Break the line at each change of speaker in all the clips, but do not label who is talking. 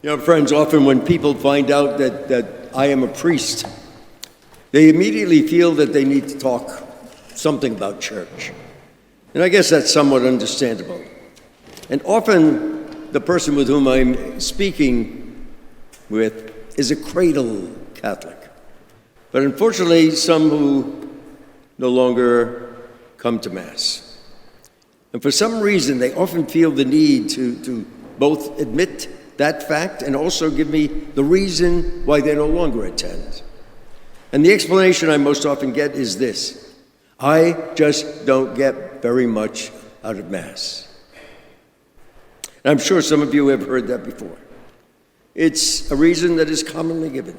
Friends, often when people find out that I am a priest, they immediately feel that they need to talk something about church. And I guess that's somewhat understandable. And often the person with whom I'm speaking with is a cradle Catholic. But unfortunately, some who no longer come to Mass. And for some reason, they often feel the need to both admit that fact and also give me the reason why they no longer attend. And the explanation I most often get is this: I just don't get very much out of Mass. And I'm sure some of you have heard that before. It's a reason that is commonly given.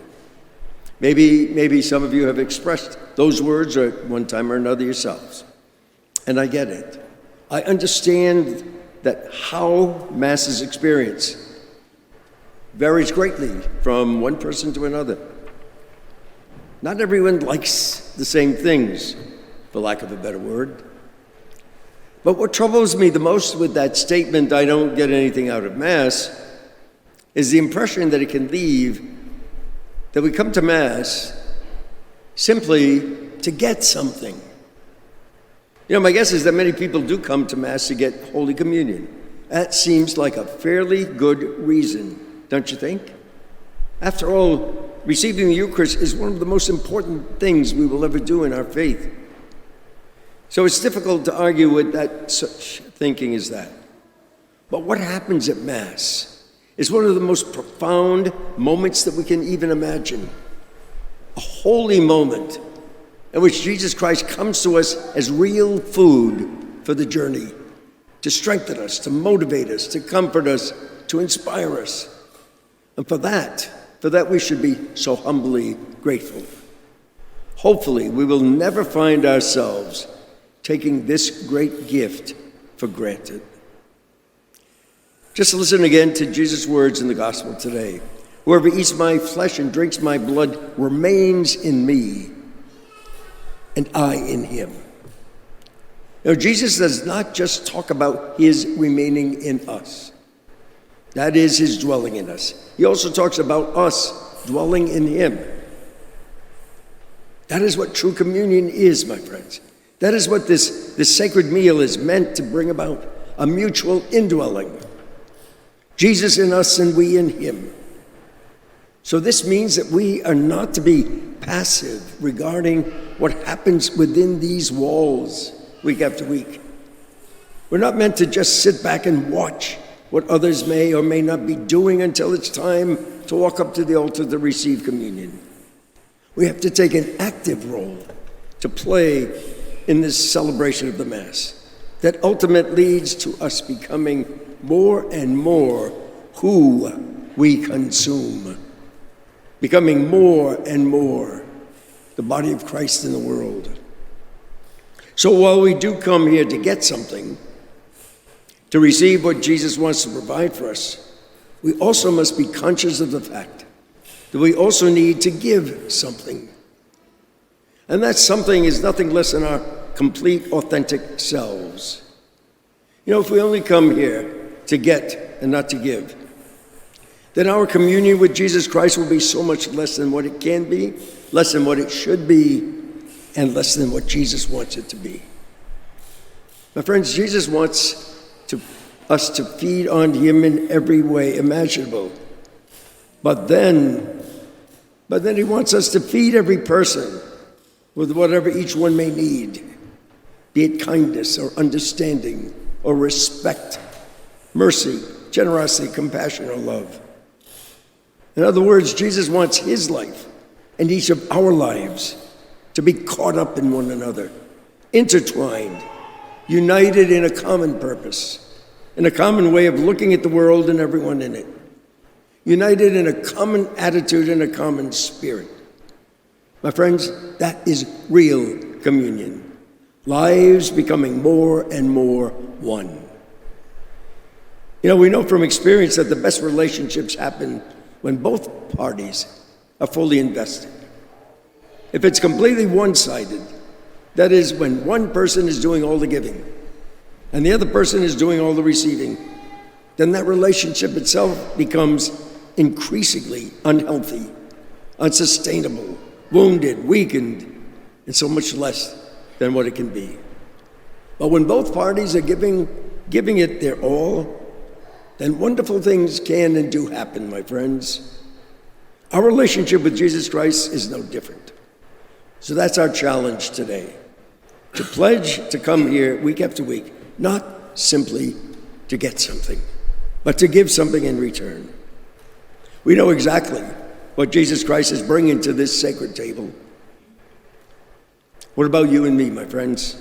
Maybe some of you have expressed those words at one time or another yourselves. And I get it. I understand that how Mass is experienced varies greatly from one person to another. Not everyone likes the same things, for lack of a better word. But what troubles me the most with that statement, I don't get anything out of Mass, is the impression that it can leave that we come to Mass simply to get something. My guess is that many people do come to Mass to get Holy Communion. That seems like a fairly good reason, don't you think? After all, receiving the Eucharist is one of the most important things we will ever do in our faith. So it's difficult to argue with that such thinking as that. But what happens at Mass is one of the most profound moments that we can even imagine. A holy moment in which Jesus Christ comes to us as real food for the journey, to strengthen us, to motivate us, to comfort us, to inspire us. And for that we should be so humbly grateful. Hopefully, we will never find ourselves taking this great gift for granted. Just listen again to Jesus' words in the gospel today. Whoever eats my flesh and drinks my blood remains in me, and I in him. Jesus does not just talk about his remaining in us. That is his dwelling in us. He also talks about us dwelling in him. That is what true communion is, my friends. That is what this sacred meal is meant to bring about, a mutual indwelling. Jesus in us and we in him. So this means that we are not to be passive regarding what happens within these walls week after week. We're not meant to just sit back and watch what others may or may not be doing until it's time to walk up to the altar to receive communion. We have to take an active role to play in this celebration of the Mass that ultimately leads to us becoming more and more who we consume, becoming more and more the body of Christ in the world. So while we do come here to get something, to receive what Jesus wants to provide for us, we also must be conscious of the fact that we also need to give something. And that something is nothing less than our complete, authentic selves. If we only come here to get and not to give, then our communion with Jesus Christ will be so much less than what it can be, less than what it should be, and less than what Jesus wants it to be. My friends, Jesus wants us to feed on him in every way imaginable. But then he wants us to feed every person with whatever each one may need, be it kindness or understanding or respect, mercy, generosity, compassion, or love. In other words, Jesus wants his life and each of our lives to be caught up in one another, intertwined, united in a common purpose, in a common way of looking at the world and everyone in it, united in a common attitude and a common spirit. My friends, that is real communion. Lives becoming more and more one. We know from experience that the best relationships happen when both parties are fully invested. If it's completely one-sided, that is, when one person is doing all the giving and the other person is doing all the receiving, then that relationship itself becomes increasingly unhealthy, unsustainable, wounded, weakened, and so much less than what it can be. But when both parties are giving it their all, then wonderful things can and do happen, my friends. Our relationship with Jesus Christ is no different. So that's our challenge today, to pledge to come here week after week, not simply to get something, but to give something in return. We know exactly what Jesus Christ is bringing to this sacred table. What about you and me, my friends?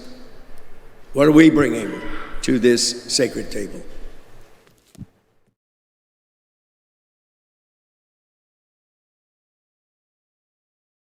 What are we bringing to this sacred table?